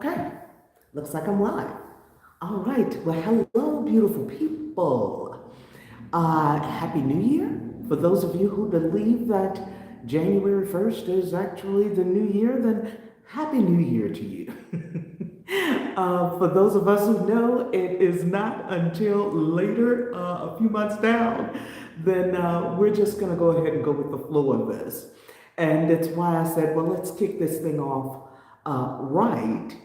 Okay, looks like I'm live. All right, well, hello, beautiful people. Happy New Year. For those of you who believe that January 1st is actually the new year, then Happy New Year to you. For those of us who know it is not until later, a few months down, then we're just going to go ahead and go with the flow of this. And that's why I said, well, let's kick this thing off right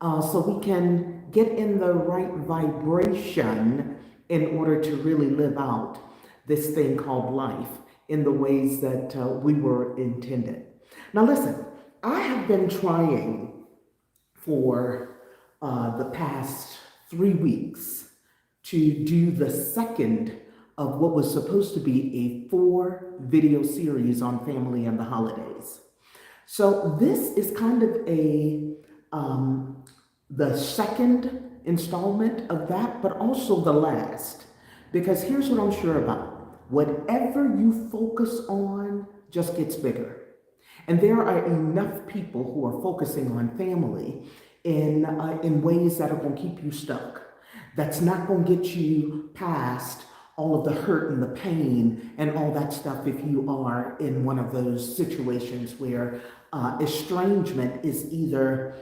so we can get in the right vibration in order to really live out this thing called life in the ways that we were intended. Now, listen, I have been trying for the past 3 weeks to do the second of what was supposed to be a 4-video series on family and the holidays. So this is kind of the second installment of that, but also the last. Because here's what I'm sure about. Whatever you focus on just gets bigger. And there are enough people who are focusing on family in ways that are going to keep you stuck. That's not going to get you past all of the hurt and the pain and all that stuff if you are in one of those situations where estrangement is either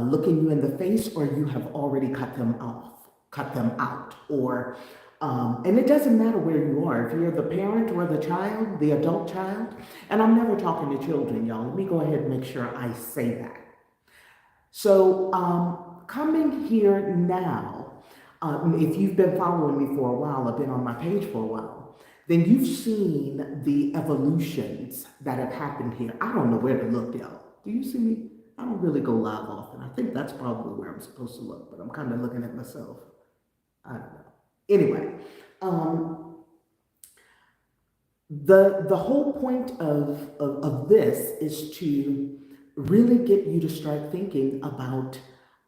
looking you in the face or you have already cut them out, or and it doesn't matter where you are, if you're the parent or the child, the adult child, and I'm never talking to children, y'all. Let me go ahead and make sure I say that. So coming here now, if you've been following me for a while, I've been on my page for a while, then you've seen the evolutions that have happened here. I don't know where to look, y'all. Do you see me? I don't really go live often. I think that's probably where I'm supposed to look, but I'm kind of looking at myself. I don't know. Anyway, the whole point of this is to really get you to start thinking about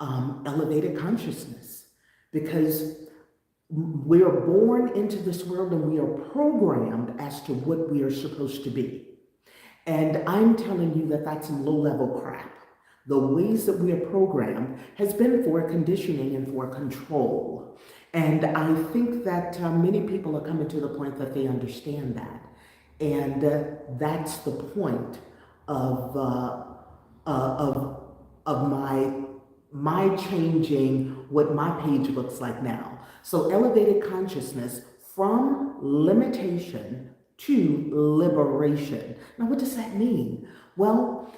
elevated consciousness. Because we are born into this world and we are programmed as to what we are supposed to be. And I'm telling you that that's some low-level crap. The ways that we are programmed has been for conditioning and for control. And I think that many people are coming to the point that they understand that. And that's the point of my changing what my page looks like now. So elevated consciousness from limitation to liberation. Now, what does that mean? Well,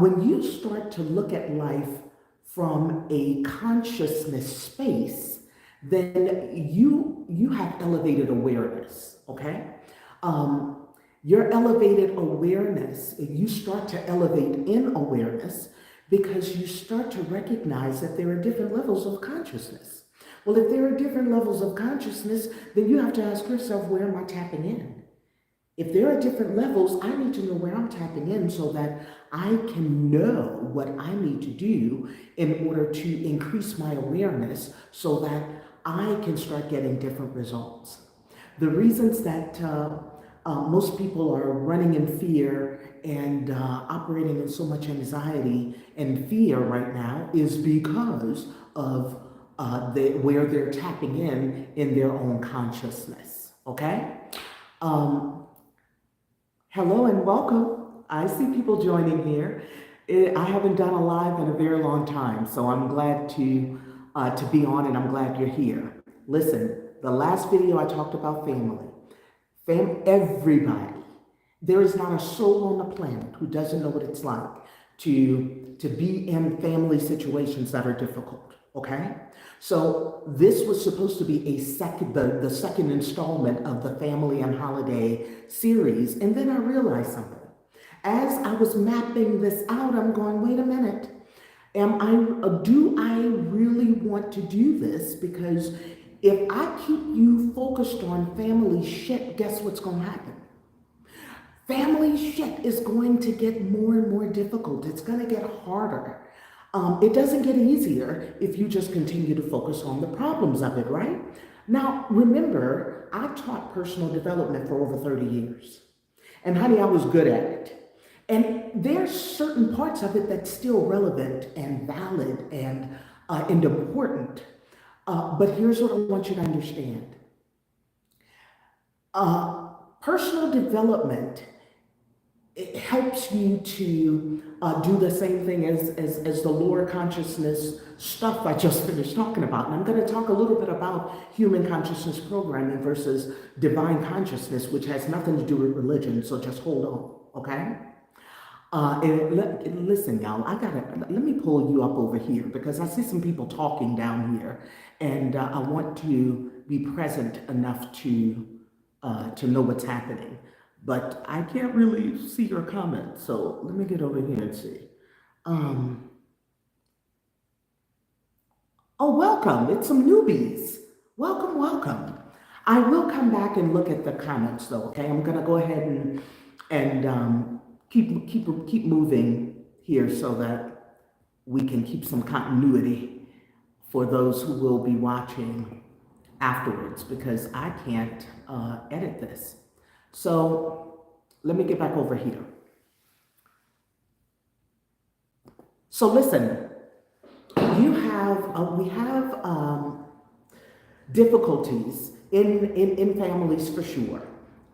when you start to look at life from a consciousness space, then you have elevated awareness, okay? Your elevated awareness, you start to elevate in awareness because you start to recognize that there are different levels of consciousness. Well, if there are different levels of consciousness, then you have to ask yourself, where am I tapping in? If there are different levels, I need to know where I'm tapping in so that I can know what I need to do in order to increase my awareness so that I can start getting different results. The reasons that most people are running in fear and operating in so much anxiety and fear right now is because of where they're tapping in their own consciousness, okay? Hello and welcome. I see people joining here. I haven't done a live in a very long time, so I'm glad to be on, and I'm glad you're here. Listen, the last video I talked about family. Everybody. There is not a soul on the planet who doesn't know what it's like to be in family situations that are difficult, okay? So this was supposed to be the second installment of the Family and Holiday series, and then I realized something. As I was mapping this out, I'm going, wait a minute. Do I really want to do this? Because if I keep you focused on family shit, guess what's going to happen? Family shit is going to get more and more difficult. It's going to get harder. It doesn't get easier if you just continue to focus on the problems of it, right? Now, remember, I taught personal development for over 30 years. And honey, I was good at it. And there's certain parts of it that's still relevant and valid and important. But here's what I want you to understand. Personal development, it helps you to do the same thing as the lower consciousness stuff I just finished talking about. And I'm going to talk a little bit about human consciousness programming versus divine consciousness, which has nothing to do with religion. So just hold on, okay? Listen, y'all, let me pull you up over here because I see some people talking down here, and I want to be present enough to know what's happening. But I can't really see your comments, so let me get over here and see. Oh, welcome. It's some newbies. Welcome, welcome. I will come back and look at the comments, though, okay? I'm going to go ahead and keep moving here so that we can keep some continuity for those who will be watching afterwards, because I can't edit this. So let me get back over here. So listen, we have difficulties in families for sure.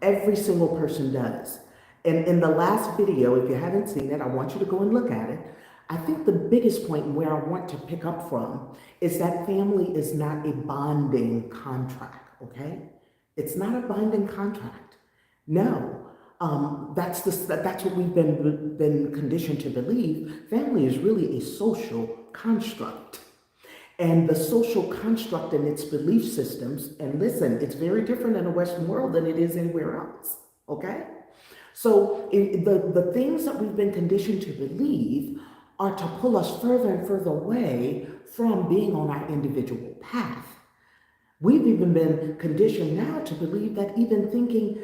Every single person does. And in the last video, if you haven't seen it, I want you to go and look at it. I think the biggest point where I want to pick up from is that family is not a bonding contract, okay? It's not a binding contract. No, that's what we've been conditioned to believe. Family is really a social construct. And the social construct and its belief systems, and listen, it's very different in the Western world than it is anywhere else, okay? So the things that we've been conditioned to believe are to pull us further and further away from being on our individual path. We've even been conditioned now to believe that even thinking,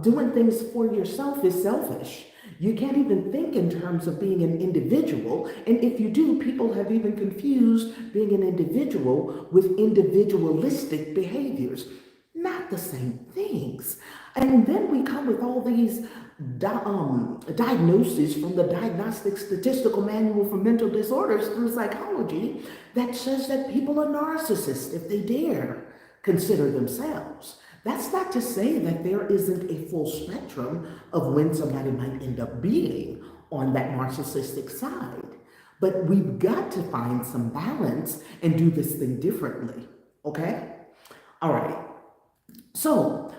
doing things for yourself is selfish. You can't even think in terms of being an individual. And if you do, people have even confused being an individual with individualistic behaviors. Not the same things. And then we come with all these diagnoses from the Diagnostic Statistical Manual for Mental Disorders through psychology that says that people are narcissists if they dare consider themselves. That's not to say that there isn't a full spectrum of when somebody might end up being on that narcissistic side. But we've got to find some balance and do this thing differently, okay? All right. So,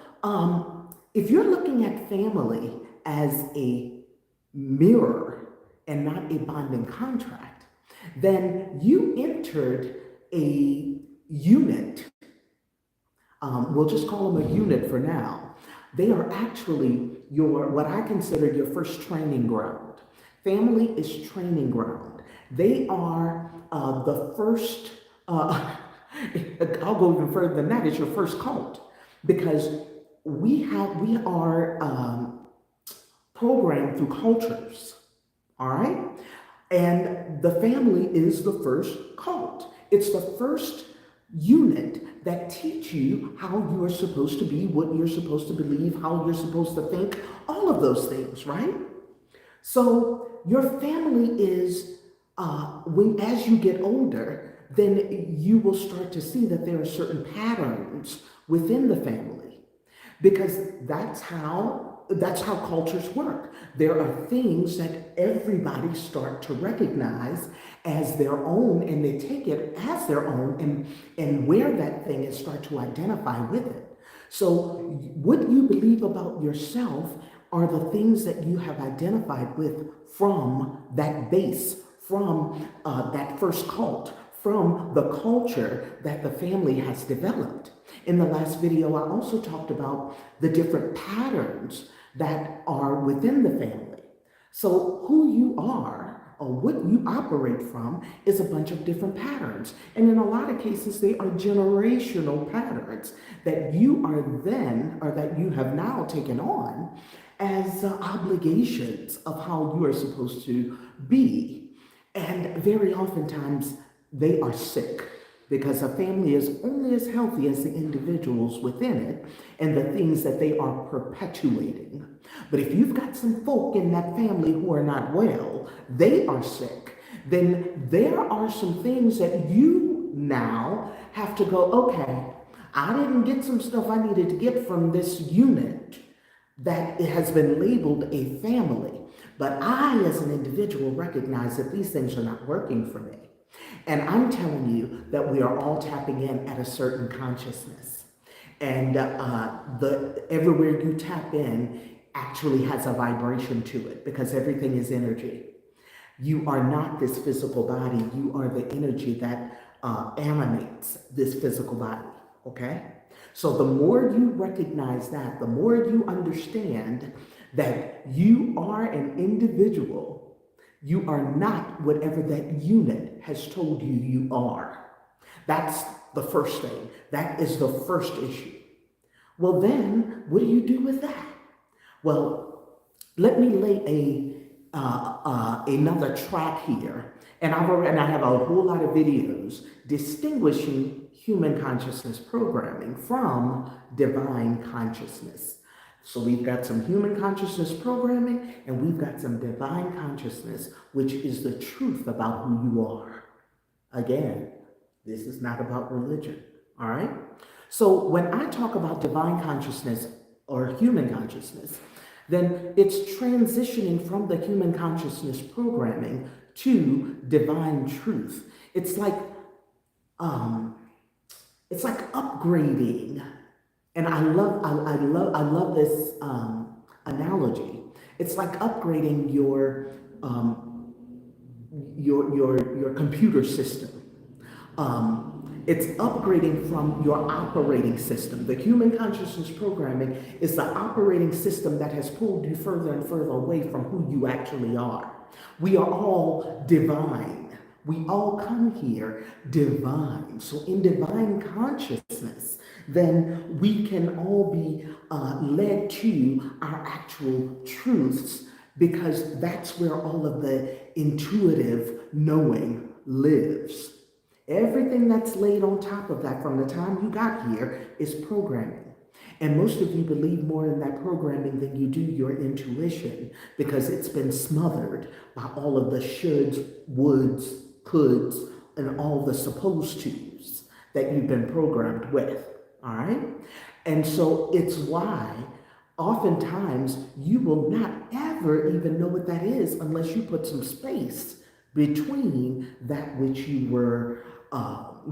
if you're looking at family as a mirror and not a bonding contract, then you entered a unit. We'll just call them a unit for now. They are actually what I consider your first training ground. Family is training ground. They are the first, I'll go even further than that, it's your first cult. Because we are programmed through cultures, all right? And the family is the first cult. It's the first unit that teach you how you are supposed to be, what you're supposed to believe, how you're supposed to think, all of those things, right? So your family is, as you get older, then you will start to see that there are certain patterns within the family, because that's how cultures work. There are things that everybody start to recognize as their own, and they take it as their own and wear that thing and start to identify with it. So what you believe about yourself are the things that you have identified with from that base, from that first cult, from the culture that the family has developed. In the last video, I also talked about the different patterns that are within the family. So who you are or what you operate from is a bunch of different patterns. And in a lot of cases, they are generational patterns that you are then, or that you have now taken on as obligations of how you are supposed to be. And very oftentimes, they are sick. because a family is only as healthy as the individuals within it and the things that they are perpetuating. But if you've got some folk in that family who are not well, they are sick, then there are some things that you now have to go, okay, I didn't get some stuff I needed to get from this unit that it has been labeled a family. But I, as an individual, recognize that these things are not working for me. And I'm telling you that we are all tapping in at a certain consciousness. And everywhere you tap in actually has a vibration to it, because everything is energy. You are not this physical body. You are the energy that animates this physical body, okay? So the more you recognize that, the more you understand that you are an individual. You are not whatever that unit has told you you are. That's the first thing. That is the first issue. Well, then, what do you do with that? Well, let me lay another track here. And I have a whole lot of videos distinguishing human consciousness programming from divine consciousness. So we've got some human consciousness programming, and we've got some divine consciousness, which is the truth about who you are. Again, this is not about religion, all right? So when I talk about divine consciousness or human consciousness, then it's transitioning from the human consciousness programming to divine truth. It's like upgrading. And I love this analogy. It's like upgrading your computer system. It's upgrading from your operating system. The human consciousness programming is the operating system that has pulled you further and further away from who you actually are. We are all divine. We all come here divine. So in divine consciousness, then we can all be led to our actual truths, because that's where all of the intuitive knowing lives. Everything that's laid on top of that from the time you got here is programming. And most of you believe more in that programming than you do your intuition, because it's been smothered by all of the shoulds, woulds, coulds, and all the supposed tos that you've been programmed with, all right? And so it's why oftentimes you will not ever even know what that is unless you put some space between that which you were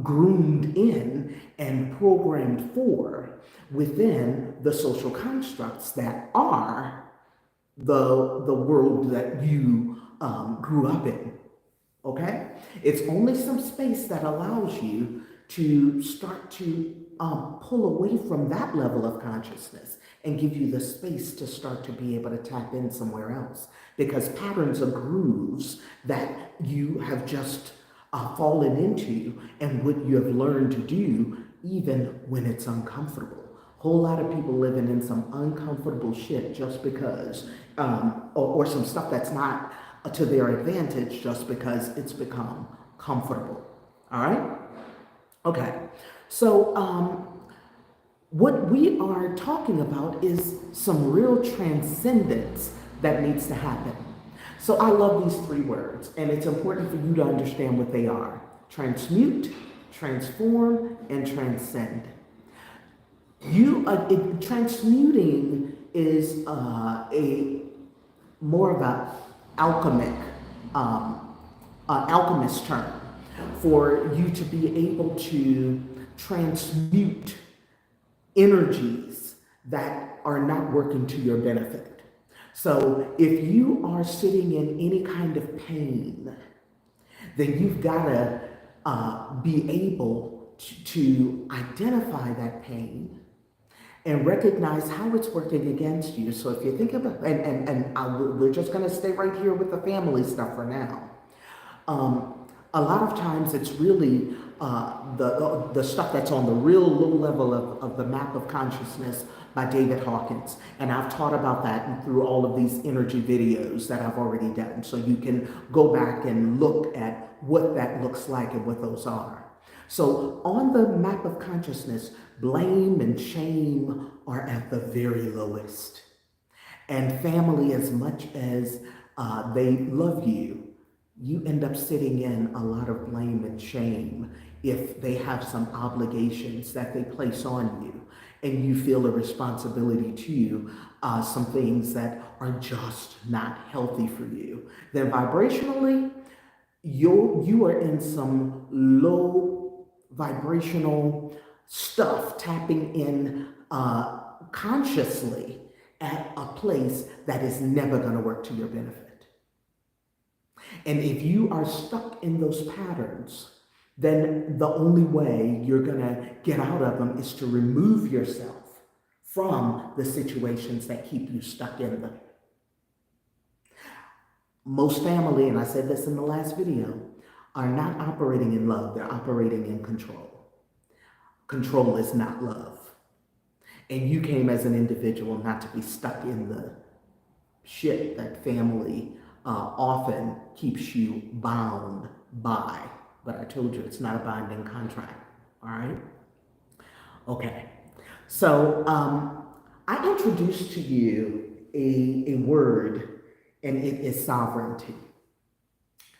groomed in and programmed for within the social constructs that are the world that you grew up in, okay? It's only some space that allows you to start to pull away from that level of consciousness and give you the space to start to be able to tap in somewhere else, because patterns are grooves that you have just fallen into, and what you have learned to do even when it's uncomfortable. Whole lot of people living in some uncomfortable shit just because, or some stuff that's not to their advantage just because it's become comfortable. All right? Okay. So what we are talking about is some real transcendence that needs to happen. So I love these three words, and it's important for you to understand what they are: transmute, transform, and transcend. Transmuting is a more of a alchemist term for you to be able to transmute energies that are not working to your benefit. So if you are sitting in any kind of pain, then you've got to be able to identify that pain and recognize how it's working against you. So if you think about, we're just going to stay right here with the family stuff for now. A lot of times it's really the stuff that's on the real low level of the map of consciousness by David Hawkins. And I've taught about that through all of these energy videos that I've already done. So you can go back and look at what that looks like and what those are. So on the map of consciousness, blame and shame are at the very lowest. And family, as much as they love you, you end up sitting in a lot of blame and shame if they have some obligations that they place on you and you feel a responsibility to you, some things that are just not healthy for you. Then vibrationally, you are in some low vibrational stuff, tapping in consciously at a place that is never going to work to your benefit. And if you are stuck in those patterns, then the only way you're going to get out of them is to remove yourself from the situations that keep you stuck in them. Most family, and I said this in the last video, are not operating in love, they're operating in control. Control is not love. And you came as an individual not to be stuck in the shit that family often keeps you bound by. But I told you it's not a binding contract, all right? Okay, so I introduced to you a word, and it is sovereignty.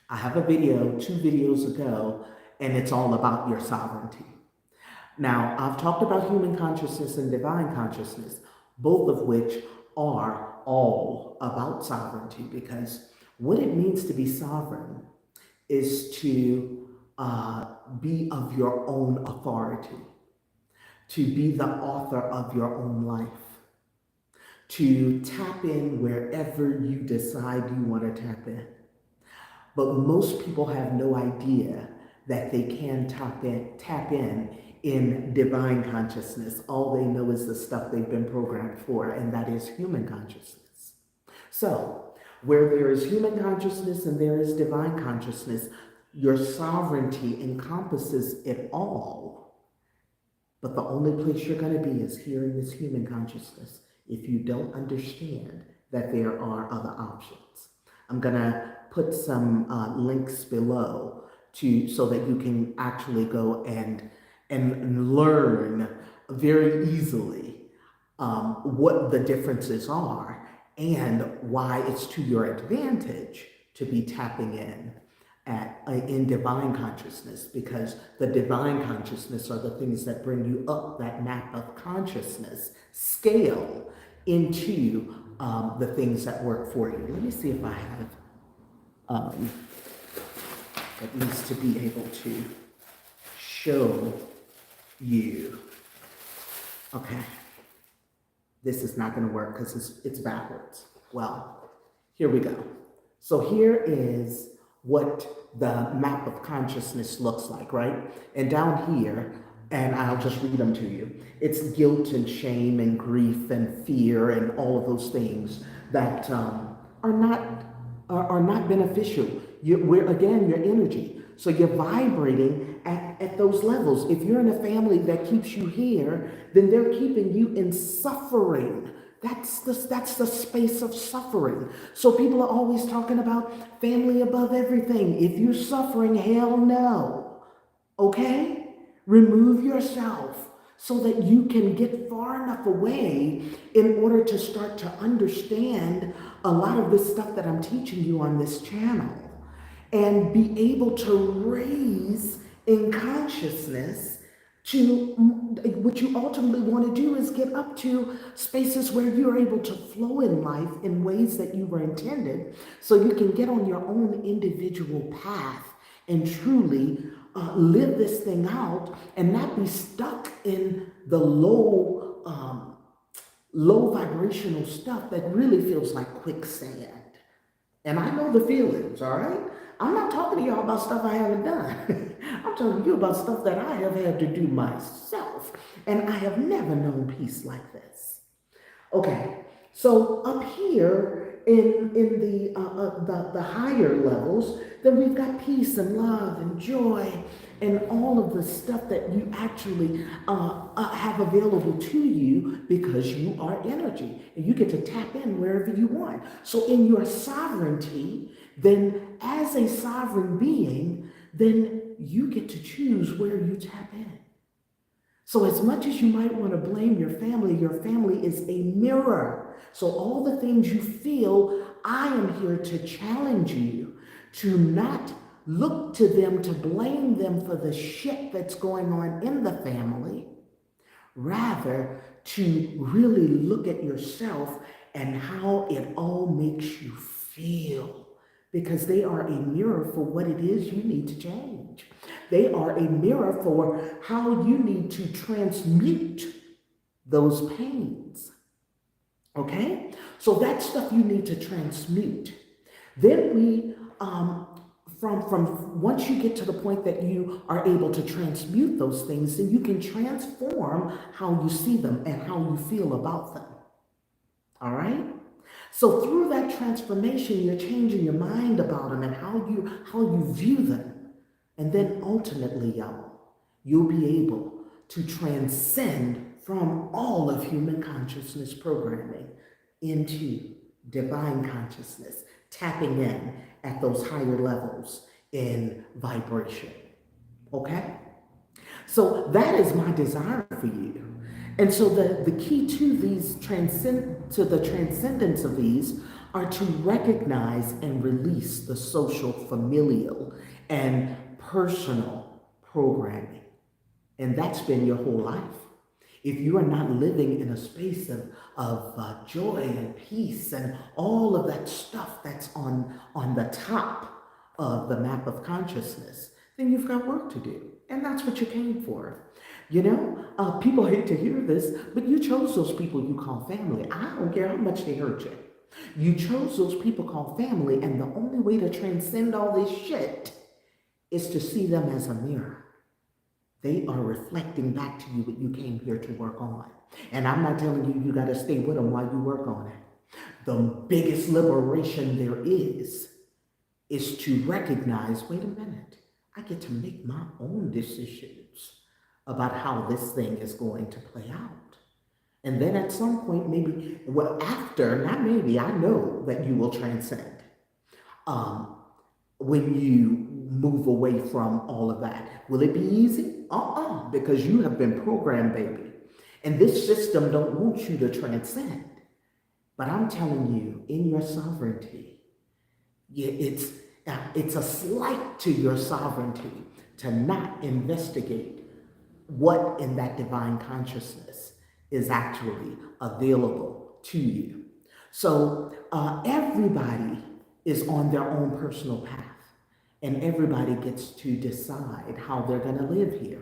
I have a video 2 videos ago, and it's all about your sovereignty. Now, I've talked about human consciousness and divine consciousness, both of which are all about sovereignty, because what it means to be sovereign is to be of your own authority, to be the author of your own life, to tap in wherever you decide you want to tap in. But most people have no idea that they can tap in divine consciousness. All they know is the stuff they've been programmed for, and that is human consciousness. So, where there is human consciousness and there is divine consciousness, your sovereignty encompasses it all. But the only place you're going to be is here in this human consciousness if you don't understand that there are other options. I'm going to put some links below so that you can actually go and learn very easily what the differences are and why it's to your advantage to be tapping in divine consciousness, because the divine consciousness are the things that bring you up that map of consciousness scale into the things that work for you. Let me see if I have at least to be able to show you. Okay, this is not going to work because it's backwards. Well, here we go. So here is what the map of consciousness looks like, right? And down here, and I'll just read them to you. It's guilt and shame and grief and fear and all of those things that are not beneficial. We're again, your energy. So you're vibrating at those levels. If you're in a family that keeps you here, then they're keeping you in suffering. That's the space of suffering. So people are always talking about family above everything. If you're suffering, hell no. Okay? Remove yourself so that you can get far enough away in order to start to understand a lot of this stuff that I'm teaching you on this channel and be able to raise in consciousness to what you ultimately want to do is get up to spaces where you're able to flow in life in ways that you were intended, so you can get on your own individual path and truly live this thing out and not be stuck in the low vibrational stuff that really feels like quicksand. And I know the feelings, all right? I'm not talking to y'all about stuff I haven't done. I'm talking to you about stuff that I have had to do myself. And I have never known peace like this. Okay, so up here in the higher levels, then we've got peace and love and joy and all of the stuff that you actually have available to you because you are energy and you get to tap in wherever you want. So in your sovereignty, then as a sovereign being, then you get to choose where you tap in. So as much as you might want to blame your family is a mirror. So all the things you feel, I am here to challenge you to not look to them, to blame them for the shit that's going on in the family, rather to really look at yourself and how it all makes you feel, because they are a mirror for what it is you need to change. They are a mirror for how you need to transmute those pains. Okay? So that stuff you need to transmute. Then we, from once you get to the point that you are able to transmute those things, then you can transform how you see them and how you feel about them. All right? So through that transformation, you're changing your mind about them and how you view them. And then ultimately, y'all, you'll be able to transcend from all of human consciousness programming into divine consciousness, tapping in at those higher levels in vibration. Okay? So that is my desire for you. And so the key to these to the transcendence of these are to recognize and release the social, familial, and personal programming. And that's been your whole life. If you are not living in a space of joy and peace and all of that stuff that's on the top of the map of consciousness, then you've got work to do. And that's what you came for. You know, people hate to hear this, but you chose those people you call family. I don't care how much they hurt you. You chose those people called family, and the only way to transcend all this shit is to see them as a mirror. They are reflecting back to you what you came here to work on. And I'm not telling you got to stay with them while you work on it. The biggest liberation there is to recognize, wait a minute, I get to make my own decisions about how this thing is going to play out. And then at some point, maybe, well, after, not maybe, I know that you will transcend when you move away from all of that. Will it be easy? Because you have been programmed, baby. And this system don't want you to transcend. But I'm telling you, in your sovereignty, it's a slight to your sovereignty to not investigate what in that divine consciousness is actually available to you. So everybody is on their own personal path, and everybody gets to decide how they're going to live here.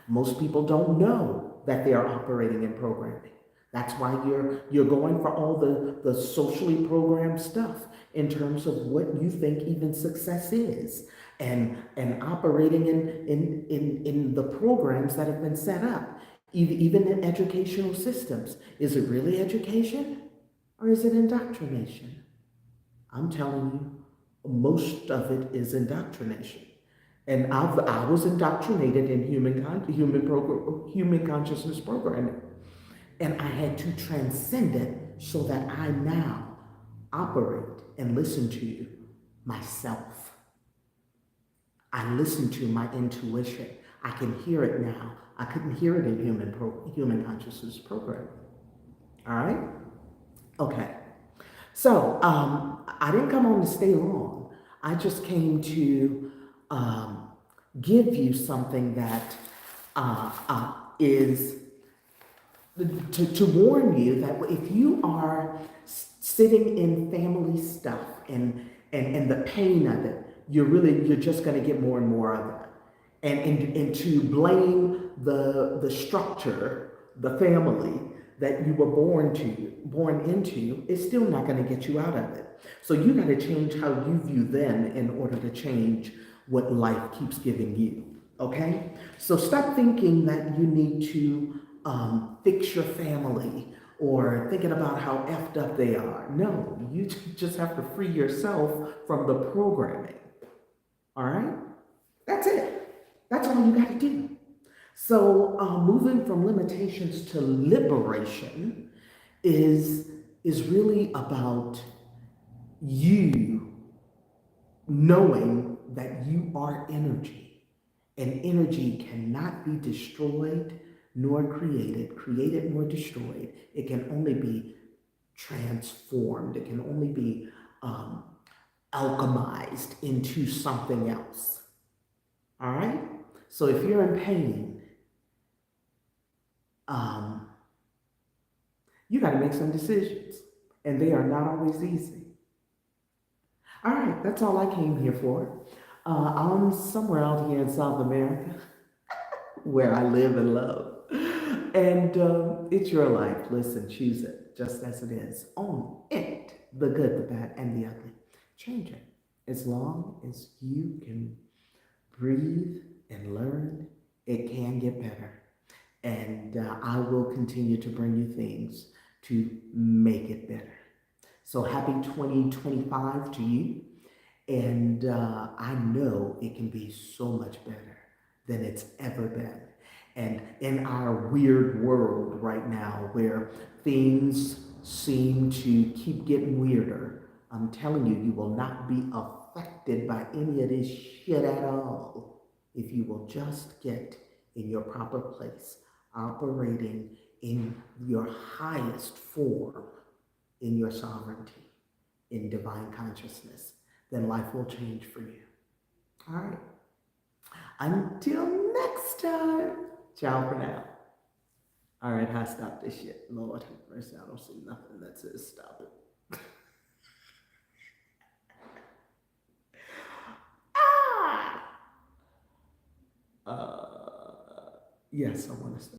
Most people don't know that they are operating in programming. That's why you're going for all the socially programmed stuff in terms of what you think even success is, and operating in the programs that have been set up, even in educational systems. Is it really education or is it indoctrination? I'm telling you, most of it is indoctrination. And I was indoctrinated in human consciousness programming. And I had to transcend it so that I now operate and listen to myself. I listen to my intuition. I can hear it now. I couldn't hear it in human consciousness programming. All right? Okay. So I didn't come on to stay long. I just came to give you something that is to warn you that if you are sitting in family stuff and the pain of it, you're just going to get more and more of it. And to blame the structure, the family that you were born into is still not going to get you out of it. So you got to change how you view them in order to change what life keeps giving you. Okay? So stop thinking that you need to fix your family or thinking about how effed up they are. No, you just have to free yourself from the programming. All right? That's it. That's all you got to do. So moving from limitations to liberation is really about you knowing that you are energy, and energy cannot be destroyed nor created nor destroyed. It can only be transformed. It can only be um, alchemized into something else. All right? So if you're in pain, um, you got to make some decisions, and they are not always easy. All right, that's all I came here for. I'm somewhere out here in South America where I live and love. And it's your life. Listen, choose it just as it is. Own it, the good, the bad, and the ugly. Change it. As long as you can breathe and learn, it can get better. And I will continue to bring you things to make it better. So happy 2025 to you. And I know it can be so much better than it's ever been. And in our weird world right now where things seem to keep getting weirder, I'm telling you, you will not be affected by any of this shit at all if you will just get in your proper place, operating in your highest form, in your sovereignty, in divine consciousness. Then life will change for you. All right. Until next time. Ciao for now. All right, I stop this shit. Lord have mercy, I don't see nothing that says stop it. Ah! Yes, I want to stop.